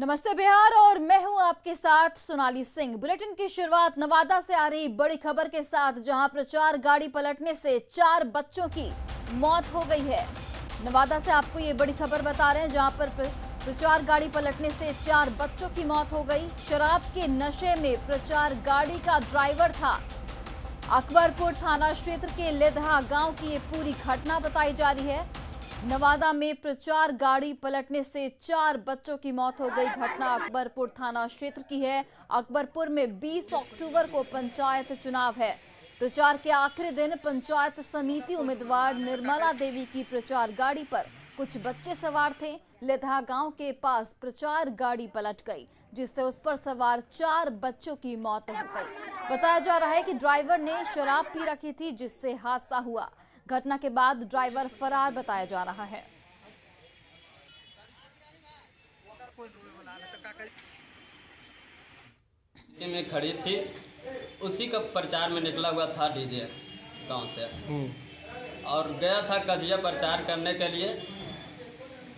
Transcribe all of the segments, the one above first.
नमस्ते बिहार और मैं हूं आपके साथ सोनाली सिंह। बुलेटिन की शुरुआत नवादा से आ रही बड़ी खबर के साथ, जहां प्रचार गाड़ी पलटने से 4 बच्चों की मौत हो गई है। नवादा से आपको ये बड़ी खबर बता रहे हैं, जहां पर प्रचार गाड़ी पलटने से 4 बच्चों की मौत हो गई। शराब के नशे में प्रचार गाड़ी का ड्राइवर था। अकबरपुर थाना क्षेत्र के लेदहा गांव की ये पूरी घटना बताई जा रही है। नवादा में प्रचार गाड़ी पलटने से 4 बच्चों की मौत हो गई। घटना अकबरपुर थाना क्षेत्र की है। अकबरपुर में 20 अक्टूबर को पंचायत चुनाव है। प्रचार के आखिरी दिन पंचायत समिति उम्मीदवार निर्मला देवी की प्रचार गाड़ी पर कुछ बच्चे सवार थे। लेदहा गांव के पास प्रचार गाड़ी पलट गई, जिससे उस पर सवार 4 बच्चों की मौत हो गई। बताया जा रहा है कि ड्राइवर ने शराब पी रखी थी, जिससे हादसा हुआ। घटना के बाद ड्राइवर फरार बताया जा रहा है। में खड़ी थी, उसी का प्रचार में निकला हुआ था डीजे गांव से, और गया था कजिया प्रचार करने के लिए।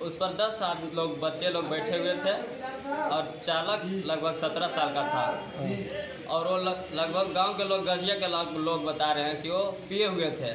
उस पर 10 आदमी लोग, बच्चे लोग बैठे हुए थे और चालक लगभग 17 साल का था। और वो लगभग गांव के लोग, गजिया के लोग बता रहे हैं कि वो पिए हुए थे।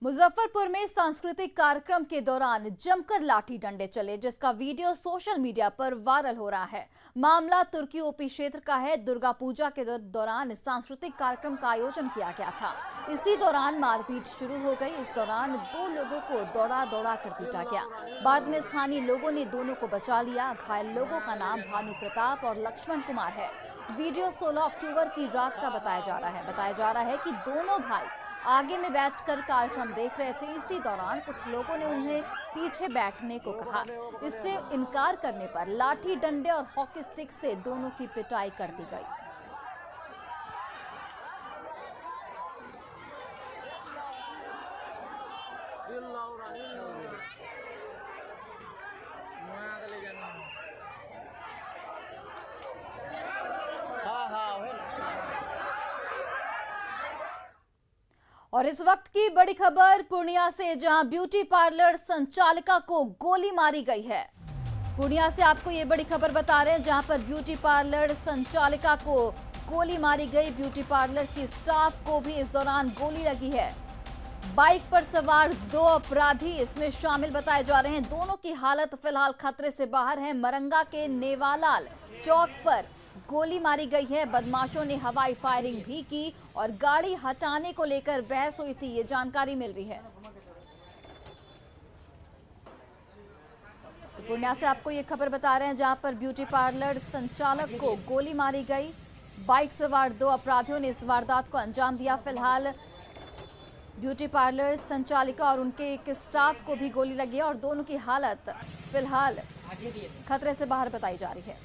मुजफ्फरपुर में सांस्कृतिक कार्यक्रम के दौरान जमकर लाठी डंडे चले, जिसका वीडियो सोशल मीडिया पर वायरल हो रहा है। मामला तुर्की ओपी क्षेत्र का है। दुर्गा पूजा के दौरान सांस्कृतिक कार्यक्रम का आयोजन किया गया था। इसी दौरान मारपीट शुरू हो गई। इस दौरान 2 लोगों को दौड़ा कर पीटा गया। बाद में स्थानीय लोगों ने दोनों को बचा लिया। घायल लोगों का नाम भानु प्रताप और लक्ष्मण कुमार है। वीडियो 16 अक्टूबर की रात का बताया जा रहा है कि दोनों भाई आगे में बैठकर कार्यक्रम देख रहे थे। इसी दौरान कुछ लोगों ने उन्हें पीछे बैठने को कहा। इससे इनकार करने पर लाठी डंडे और हॉकी स्टिक से दोनों की पिटाई कर दी गई। और इस वक्त की बड़ी खबर पूर्णिया से, जहां ब्यूटी पार्लर संचालिका को गोली मारी गई है। पूर्णिया से आपको ये बड़ी खबर बता रहे हैं, जहां पर ब्यूटी पार्लर संचालिका को गोली मारी गई। ब्यूटी पार्लर की स्टाफ को भी इस दौरान गोली लगी है। बाइक पर सवार 2 अपराधी इसमें शामिल बताए जा रहे हैं। दोनों की हालत फिलहाल खतरे से बाहर है। मरंगा के नेवालाल चौक पर गोली मारी गई है। बदमाशों ने हवाई फायरिंग भी की और गाड़ी हटाने को लेकर बहस हुई थी, ये जानकारी मिल रही है। तो पूर्णिया से आपको ये खबर बता रहे हैं, जहां पर ब्यूटी पार्लर संचालक को गोली मारी गई। बाइक सवार 2 अपराधियों ने इस वारदात को अंजाम दिया। फिलहाल ब्यूटी पार्लर संचालिका और उनके एक स्टाफ को भी गोली लगी है और दोनों की हालत फिलहाल खतरे से बाहर बताई जा रही है।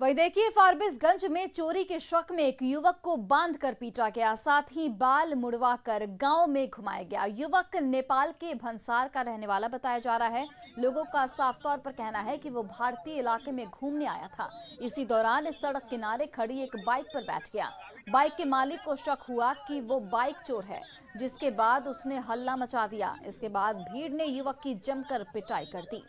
वही देखिए, फारबिसगंज में चोरी के शक में एक युवक को बांध कर पीटा गया, साथ ही बाल मुड़वाकर गांव में घुमाया गया। युवक नेपाल के भंसार का रहने वाला बताया जा रहा है। लोगों का साफ तौर पर कहना है कि वो भारतीय इलाके में घूमने आया था। इसी दौरान इस सड़क किनारे खड़ी एक बाइक पर बैठ गया। बाइक के मालिक को शक हुआ कि वो बाइक चोर है, जिसके बाद उसने हल्ला मचा दिया। इसके बाद भीड़ ने युवक की जमकर पिटाई कर दी।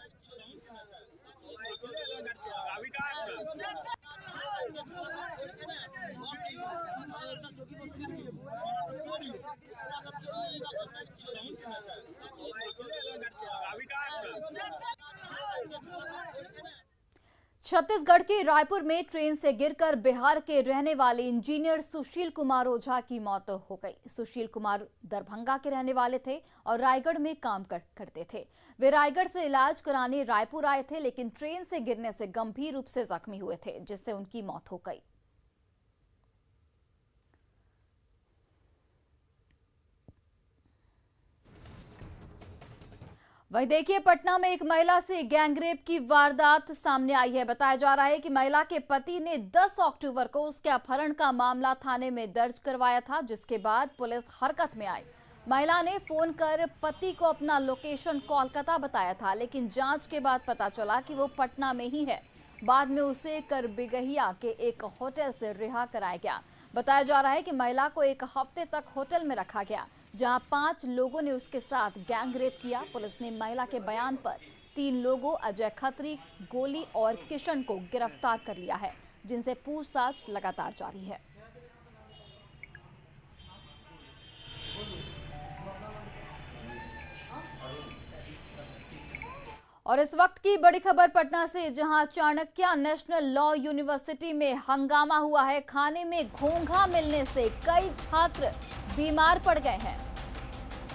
छत्तीसगढ़ के रायपुर में ट्रेन से गिरकर बिहार के रहने वाले इंजीनियर सुशील कुमार ओझा की मौत हो गई। सुशील कुमार दरभंगा के रहने वाले थे और रायगढ़ में काम करते थे। वे रायगढ़ से इलाज कराने रायपुर आए थे, लेकिन ट्रेन से गिरने से गंभीर रूप से जख्मी हुए थे, जिससे उनकी मौत हो गई। वहीं देखिए, पटना में एक महिला से गैंगरेप की वारदात सामने आई है। बताया जा रहा है कि महिला के पति ने 10 अक्टूबर को उसके अपहरण का मामला थाने में दर्ज करवाया था, जिसके बाद पुलिस हरकत में आई। महिला ने फोन कर पति को अपना लोकेशन कोलकाता बताया था, लेकिन जांच के बाद पता चला कि वो पटना में ही है। बाद में उसे करबिगहिया के एक होटल से रिहा कराया गया। बताया जा रहा है कि महिला को एक हफ्ते तक होटल में रखा गया, जहां 5 लोगों ने उसके साथ गैंग रेप किया। पुलिस ने महिला के बयान पर 3 लोगों अजय खत्री, गोली और किशन को गिरफ्तार कर लिया है, जिनसे पूछताछ लगातार जारी है। और इस वक्त की बड़ी खबर पटना से, जहां चाणक्य नेशनल लॉ यूनिवर्सिटी में हंगामा हुआ है। खाने में घोंघा मिलने से कई छात्र बीमार पड़ गए हैं।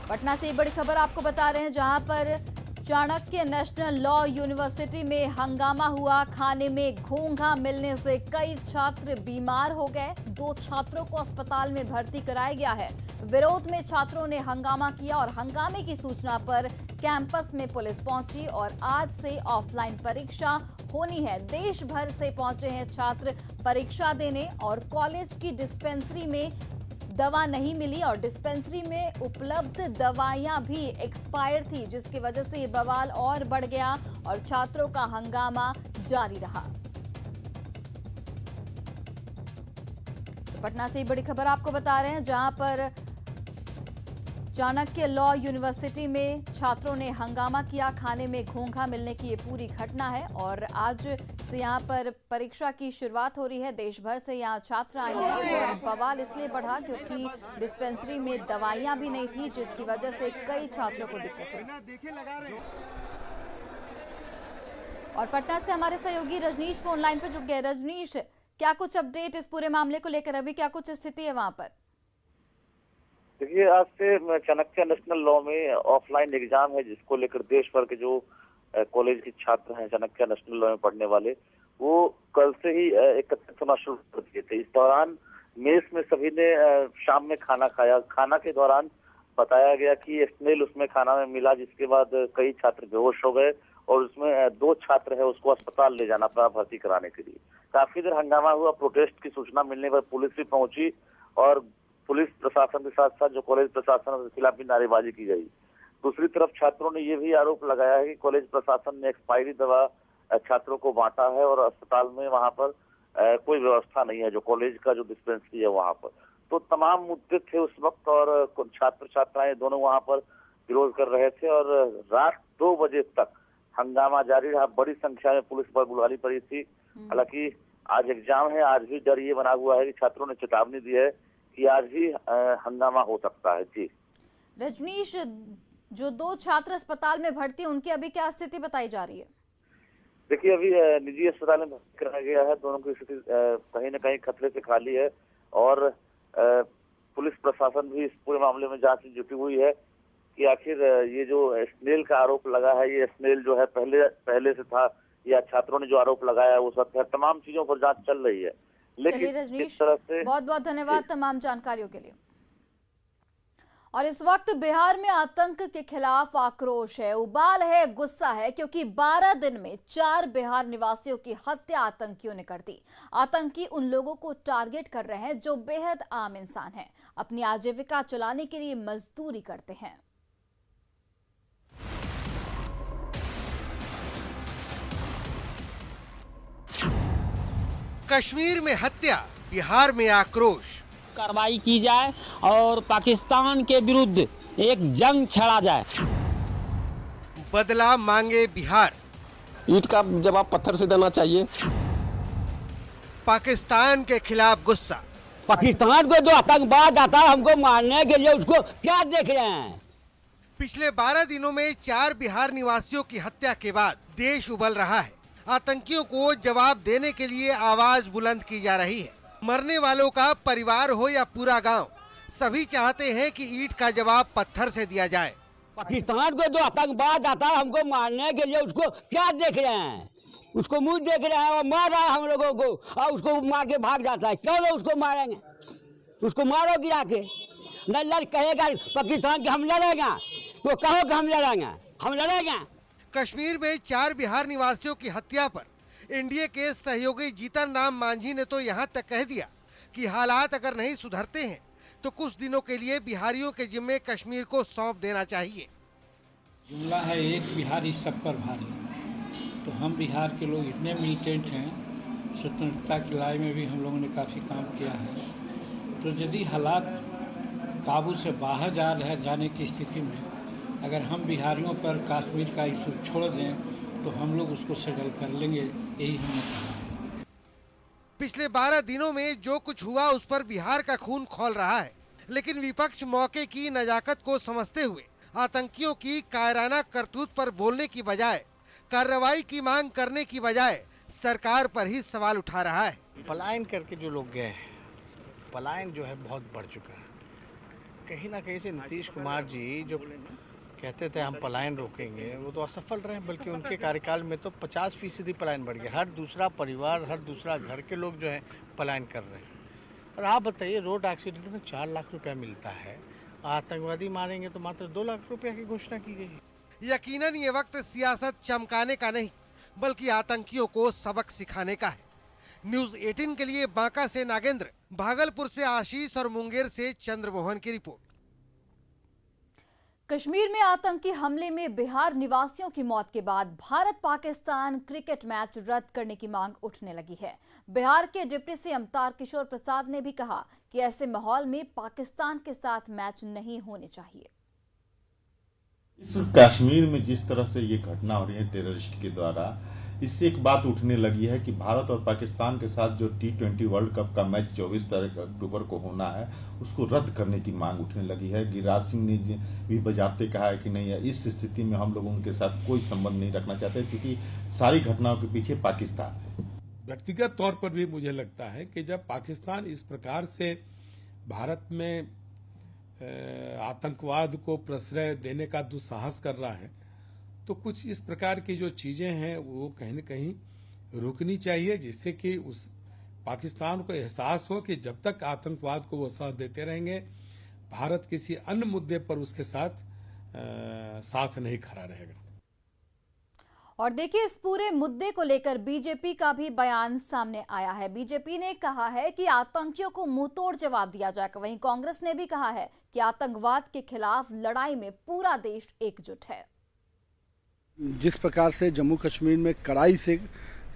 पटना से बड़ी खबर आपको बता रहे हैं, जहां पर चाणक्य नेशनल लॉ यूनिवर्सिटी में हंगामा हुआ। खाने में घोंघा मिलने से कई छात्र बीमार हो गए। 2 छात्रों को अस्पताल में भर्ती कराया गया है। विरोध में छात्रों ने हंगामा किया और हंगामे की सूचना पर कैंपस में पुलिस पहुंची और आज से ऑफलाइन परीक्षा होनी है। देश भर से पहुंचे हैं छात्र परीक्षा देने और कॉलेज की डिस्पेंसरी में दवा नहीं मिली और डिस्पेंसरी में उपलब्ध दवाइयां भी एक्सपायर थी, जिसकी वजह से ये बवाल और बढ़ गया और छात्रों का हंगामा जारी रहा। तो पटना से बड़ी खबर आपको बता रहे हैं, जहां पर चाणक्य लॉ यूनिवर्सिटी में छात्रों ने हंगामा किया। खाने में घोंघा मिलने की ये पूरी घटना है और आज से यहाँ पर परीक्षा की शुरुआत हो रही है। देश भर से यहाँ छात्र आए हैं और बवाल इसलिए बढ़ा क्योंकि डिस्पेंसरी में दवाइयां भी नहीं थी, जिसकी वजह से कई छात्रों को दिक्कत हुई। और पटना से हमारे सहयोगी रजनीश फोन लाइन पर जुड़ गए। रजनीश, क्या कुछ अपडेट इस पूरे मामले को लेकर, अभी क्या कुछ स्थिति है वहां पर? देखिए, आज से चाणक्य नेशनल लॉ में ऑफलाइन एग्जाम है, जिसको लेकर देश भर के जो कॉलेज के छात्र हैं चाणक्य नेशनल लॉ में पढ़ने वाले, वो कल से ही एकत्रित होना शुरू कर दिए थे। इस दौरान मेस में सभी ने शाम में खाना खाया। खाना के दौरान बताया गया कि स्नेल उसमें खाना में मिला, जिसके बाद कई छात्र बेहोश हो गए और उसमें 2 छात्र है उसको अस्पताल ले जाना पड़ा भर्ती कराने के लिए। काफी देर हंगामा हुआ। प्रोटेस्ट की सूचना मिलने पर पुलिस भी पहुंची और पुलिस प्रशासन के साथ साथ जो कॉलेज प्रशासन के खिलाफ भी नारेबाजी की गई। दूसरी तरफ छात्रों ने यह भी आरोप लगाया है कि कॉलेज प्रशासन ने एक्सपायरी दवा छात्रों को बांटा है और अस्पताल में वहां पर कोई व्यवस्था नहीं है, जो कॉलेज का जो डिस्पेंसरी है वहां पर। तो तमाम मुद्दे थे उस वक्त और छात्र छात्राएं दोनों वहां पर विरोध कर रहे थे और रात 2 बजे तक हंगामा जारी रहा। बड़ी संख्या में पुलिस बल बुलानी पड़ी थी। हालांकि आज एग्जाम है, आज भी डर ये बना हुआ है कि छात्रों ने चेतावनी दी है कि आज भी हंगामा हो सकता है। जी रजनीश, जो 2 छात्र अस्पताल में भर्ती, उनकी अभी क्या स्थिति बताई जा रही है? देखिए, अभी निजी अस्पताल में भर्ती कराया गया है। दोनों की स्थिति कहीं न कहीं खतरे से खाली है और पुलिस प्रशासन भी इस पूरे मामले में जांच में जुटी हुई है कि आखिर ये जो स्नेल का आरोप लगा है, ये स्नेल जो है पहले से था या छात्रों ने जो आरोप लगाया है वो सत्य है। तमाम चीजों पर जांच चल रही है। लेकिन रजनीश, बहुत बहुत धन्यवाद तमाम जानकारियों के लिए। और इस वक्त बिहार में आतंक के खिलाफ आक्रोश है, उबाल है, गुस्सा है, क्योंकि 12 दिन में 4 बिहार निवासियों की हत्या आतंकियों ने कर दी। आतंकी उन लोगों को टारगेट कर रहे हैं जो बेहद आम इंसान हैं, अपनी आजीविका चलाने के लिए मजदूरी करते हैं। कश्मीर में हत्या, बिहार में आक्रोश। कार्रवाई की जाए और पाकिस्तान के विरुद्ध एक जंग छेड़ा जाए। बदला मांगे बिहार। ईंट का जवाब पत्थर से देना चाहिए। पाकिस्तान के खिलाफ गुस्सा। पाकिस्तान को जो आतंकवाद आता है हमको मारने के लिए, उसको क्या देख रहे हैं? पिछले 12 दिनों में 4 बिहार निवासियों की हत्या के बाद देश उबल रहा है। आतंकियों को जवाब देने के लिए आवाज बुलंद की जा रही है। मरने वालों का परिवार हो या पूरा गांव, सभी चाहते हैं कि ईंट का जवाब पत्थर से दिया जाए। पाकिस्तान को जो आतंकवाद आता है हमको मारने के लिए, उसको क्या देख रहे हैं? उसको मुंह देख रहे हैं और मार रहा है हम लोगों को और उसको मार के भाग जाता है। चलो उसको मारेंगे, उसको मारो गिरा के। न कहेगा पाकिस्तान के हम लड़ेंगे तो कहो कि हम लड़ेंगे। कश्मीर में 4 बिहार निवासियों की हत्या पर एनडीए के सहयोगी जीतन राम मांझी ने तो यहाँ तक कह दिया कि हालात अगर नहीं सुधरते हैं तो कुछ दिनों के लिए बिहारियों के जिम्मे कश्मीर को सौंप देना चाहिए। जुमला है एक बिहारी सब पर भारी। तो हम बिहार के लोग इतने मिलिटेंट हैं, स्वतंत्रता की लड़ाई में भी हम लोगों ने काफ़ी काम किया है। तो यदि हालात काबू से बाहर जाने की स्थिति में अगर हम बिहारियों पर कश्मीर का इशू छोड़ दें तो हम लोग उसको सेटल कर लेंगे, यही हमने कहा है। पिछले 12 दिनों में जो कुछ हुआ उस पर बिहार का खून खौल रहा है, लेकिन विपक्ष मौके की नजाकत को समझते हुए आतंकियों की कायराना करतूत पर बोलने की बजाय, कार्रवाई की मांग करने की बजाय सरकार पर ही सवाल उठा रहा है। पलायन करके जो लोग गए हैं, पलायन जो है बहुत बढ़ चुका है। कहीं ना कहीं से नीतीश कुमार जी जो कहते थे हम पलायन रोकेंगे, वो तो असफल रहे, बल्कि उनके कार्यकाल में तो 50% पलायन बढ़ गया। हर दूसरा परिवार, हर दूसरा घर के लोग जो है पलायन कर रहे हैं। और आप बताइए, रोड एक्सीडेंट में 4 लाख रुपया मिलता है, आतंकवादी मारेंगे तो मात्र 2 लाख रुपया की घोषणा की गई। यकीनन ये वक्त सियासत चमकाने का नहीं, बल्कि आतंकियों को सबक सिखाने का है। न्यूज 18 के लिए बांका से नागेंद्र, भागलपुर से आशीष और मुंगेर से चंद्रमोहन की रिपोर्ट। कश्मीर में आतंकी हमले में बिहार निवासियों की मौत के बाद भारत पाकिस्तान क्रिकेट मैच रद्द करने की मांग उठने लगी है। बिहार के डिप्टी सीएम तारकिशोर प्रसाद ने भी कहा कि ऐसे माहौल में पाकिस्तान के साथ मैच नहीं होने चाहिए। इस कश्मीर में जिस तरह से ये घटना हो रही है टेररिस्ट के द्वारा, इससे एक बात उठने लगी है कि भारत और पाकिस्तान के साथ जो T20 वर्ल्ड कप का मैच 24 अक्टूबर को होना है, उसको रद्द करने की मांग उठने लगी है। गिरिराज सिंह ने भी बजाते कहा है कि नहीं, इस स्थिति में हम लोग उनके साथ कोई संबंध नहीं रखना चाहते, क्योंकि सारी घटनाओं के पीछे पाकिस्तान है। व्यक्तिगत तौर पर भी मुझे लगता है कि जब पाकिस्तान इस प्रकार से भारत में आतंकवाद को प्रश्रय देने का दुस्साहस कर रहा है, तो कुछ इस प्रकार की जो चीजें हैं वो कहीं न कहीं रुकनी चाहिए, जिससे कि उस पाकिस्तान को एहसास हो कि जब तक आतंकवाद को वो साथ देते रहेंगे, भारत किसी अन्य मुद्दे पर उसके साथ नहीं खड़ा रहेगा। और देखिए, इस पूरे मुद्दे को लेकर बीजेपी का भी बयान सामने आया है। बीजेपी ने कहा है कि आतंकियों को मुंहतोड़ जवाब दिया जाएगा। वहीं कांग्रेस ने भी कहा है कि आतंकवाद के खिलाफ लड़ाई में पूरा देश एकजुट है। जिस प्रकार से जम्मू कश्मीर में कड़ाई से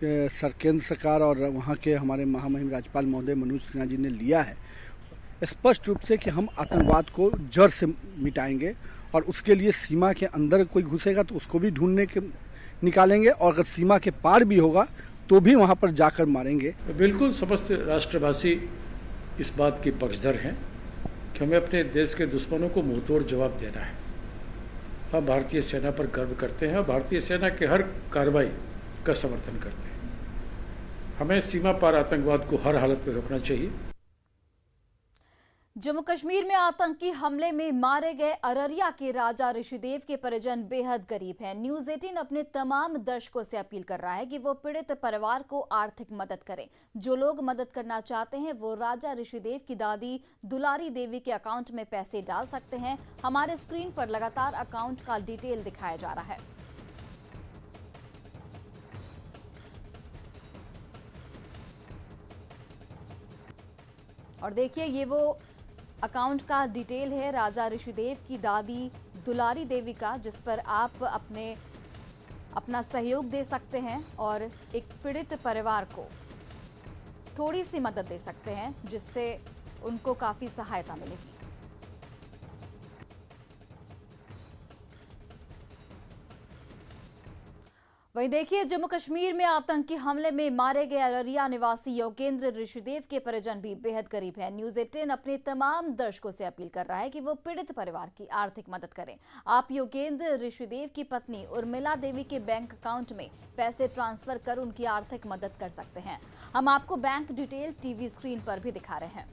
केंद्र सरकार और वहाँ के हमारे महामहिम राज्यपाल महोदय मनोज सिन्हा जी ने लिया है, स्पष्ट रूप से कि हम आतंकवाद को जड़ से मिटाएंगे और उसके लिए सीमा के अंदर कोई घुसेगा तो उसको भी ढूंढने के निकालेंगे, और अगर सीमा के पार भी होगा तो भी वहाँ पर जाकर मारेंगे। बिल्कुल समस्त राष्ट्रवासी इस बात की पक्षधर हैं कि हमें अपने देश के दुश्मनों को मुंहतोड़ जवाब देना है। हम भारतीय सेना पर गर्व करते हैं और भारतीय सेना के हर कार्रवाई का समर्थन करते हैं। हमें सीमा पार आतंकवाद को हर हालत में रोकना चाहिए। जम्मू कश्मीर में आतंकी हमले में मारे गए अररिया के राजा ऋषिदेव के परिजन बेहद गरीब हैं। न्यूज 18 अपने तमाम दर्शकों से अपील कर रहा है कि वो पीड़ित परिवार को आर्थिक मदद करें। जो लोग मदद करना चाहते हैं वो राजा ऋषिदेव की दादी दुलारी देवी के अकाउंट में पैसे डाल सकते हैं। हमारे स्क्रीन पर लगातार अकाउंट का डिटेल दिखाया जा रहा है। और देखिए, ये वो अकाउंट का डिटेल है राजा ऋषिदेव की दादी दुलारी देवी का, जिस पर आप अपना सहयोग दे सकते हैं और एक पीड़ित परिवार को थोड़ी सी मदद दे सकते हैं, जिससे उनको काफी सहायता मिलेगी। वहीं देखिए, जम्मू कश्मीर में आतंकी हमले में मारे गए अररिया निवासी योगेंद्र ऋषिदेव के परिजन भी बेहद गरीब हैं। न्यूज 18 अपने तमाम दर्शकों से अपील कर रहा है कि वो पीड़ित परिवार की आर्थिक मदद करें। आप योगेंद्र ऋषिदेव की पत्नी उर्मिला देवी के बैंक अकाउंट में पैसे ट्रांसफर कर उनकी आर्थिक मदद कर सकते हैं। हम आपको बैंक डिटेल टीवी स्क्रीन पर भी दिखा रहे हैं।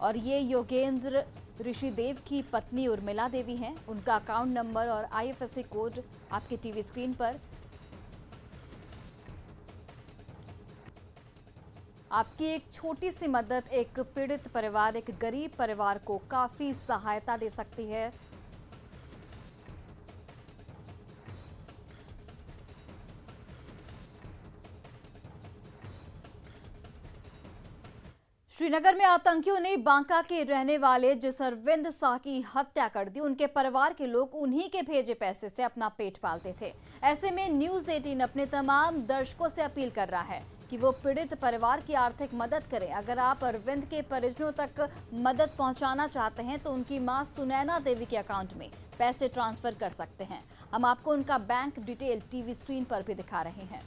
और ये योगेंद्र ऋषिदेव की पत्नी उर्मिला देवी हैं। उनका अकाउंट नंबर और IFSC कोड आपके टीवी स्क्रीन पर। आपकी एक छोटी सी मदद एक पीड़ित परिवार, एक गरीब परिवार को काफी सहायता दे सकती है। श्रीनगर में आतंकियों ने बांका के रहने वाले जिस अरविंद शाह की हत्या कर दी, उनके परिवार के लोग उन्हीं के भेजे पैसे से अपना पेट पालते थे। ऐसे में न्यूज़ 18 अपने तमाम दर्शकों से अपील कर रहा है कि वो पीड़ित परिवार की आर्थिक मदद करें। अगर आप अरविंद के परिजनों तक मदद पहुंचाना चाहते हैं तो उनकी मां सुनैना देवी के अकाउंट में पैसे ट्रांसफर कर सकते हैं। हम आपको उनका बैंक डिटेल टीवी स्क्रीन पर भी दिखा रहे हैं।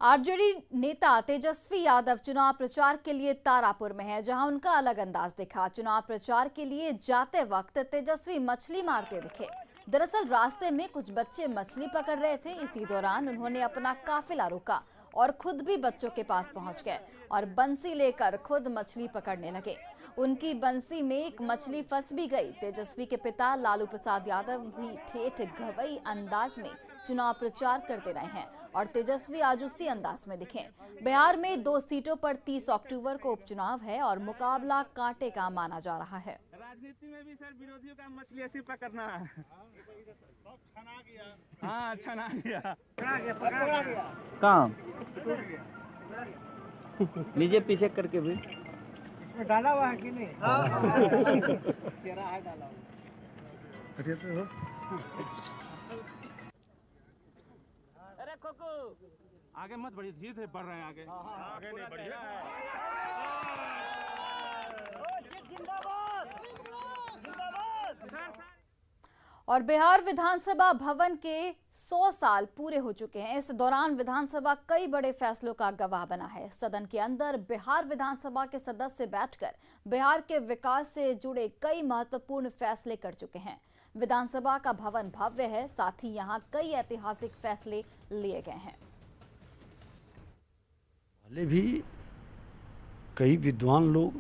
आरजेडी नेता तेजस्वी यादव चुनाव प्रचार के लिए तारापुर में है, जहां उनका अलग अंदाज दिखा। चुनाव प्रचार के लिए जाते वक्त तेजस्वी मछली मारते दिखे। दरअसल रास्ते में कुछ बच्चे मछली पकड़ रहे थे। इसी दौरान उन्होंने अपना काफिला रोका और खुद भी बच्चों के पास पहुंच गए और बंसी लेकर खुद मछली पकड़ने लगे। उनकी बंसी में एक मछली फंस भी गई। तेजस्वी के पिता लालू प्रसाद यादव भी ठेठ गवई अंदाज में चुनाव प्रचार करते रहे हैं और तेजस्वी आज उसी अंदाज में दिखे। बिहार में 2 सीटों पर 30 अक्टूबर को उपचुनाव है और मुकाबला कांटे का माना जा रहा है। राजनीति में भी सर विरोधियों का मछली ऐसी पकड़ना है। हाँ, छना गया। कहाँ? लीजिए पीछे करके भी। डाला हुआ है कि नहीं? चेहरा है डाला हुआ। अरे खोको, आगे मत बढ़िए, धीरे धीरे बढ़ रहे हैं आगे। आगे नहीं बढ़िए। और बिहार विधानसभा भवन के 100 साल पूरे हो चुके हैं। इस दौरान विधानसभा कई बड़े फैसलों का गवाह बना है। सदन के अंदर बिहार विधानसभा के सदस्य बैठकर बिहार के विकास से जुड़े कई महत्वपूर्ण फैसले कर चुके हैं। विधानसभा का भवन भव्य है, साथ ही यहाँ कई ऐतिहासिक फैसले लिए गए हैं। पहले भी कई विद्वान लोग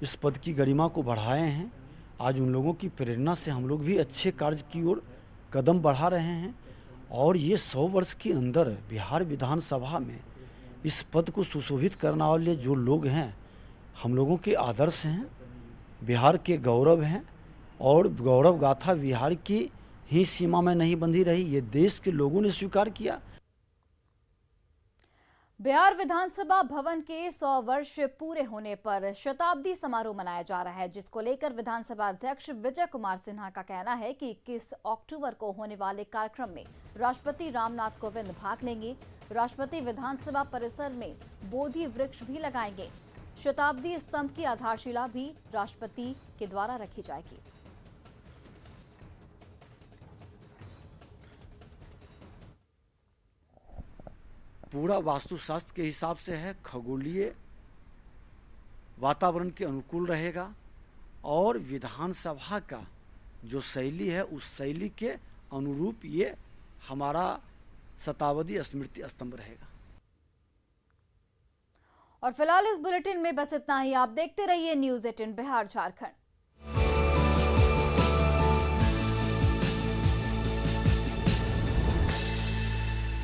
इस पद की गरिमा को बढ़ाए हैं। आज उन लोगों की प्रेरणा से हम लोग भी अच्छे कार्य की ओर कदम बढ़ा रहे हैं और ये 100 वर्ष के अंदर बिहार विधानसभा में इस पद को सुशोभित करने वाले जो लोग हैं, हम लोगों के आदर्श हैं, बिहार के गौरव हैं और गौरव गाथा बिहार की ही सीमा में नहीं बंधी रही, ये देश के लोगों ने स्वीकार किया। बिहार विधानसभा भवन के 100 वर्ष पूरे होने पर शताब्दी समारोह मनाया जा रहा है, जिसको लेकर विधानसभा अध्यक्ष विजय कुमार सिन्हा का कहना है कि 21 अक्टूबर को होने वाले कार्यक्रम में राष्ट्रपति रामनाथ कोविंद भाग लेंगे। राष्ट्रपति विधानसभा परिसर में बोधि वृक्ष भी लगाएंगे। शताब्दी स्तंभ की आधारशिला भी राष्ट्रपति के द्वारा रखी जाएगी। पूरा वास्तुशास्त्र के हिसाब से है, खगोलीय वातावरण के अनुकूल रहेगा और विधानसभा का जो शैली है उस शैली के अनुरूप ये हमारा शताब्दी स्मृति स्तंभ रहेगा। और फिलहाल इस बुलेटिन में बस इतना ही। आप देखते रहिए न्यूज़ 18 बिहार झारखंड।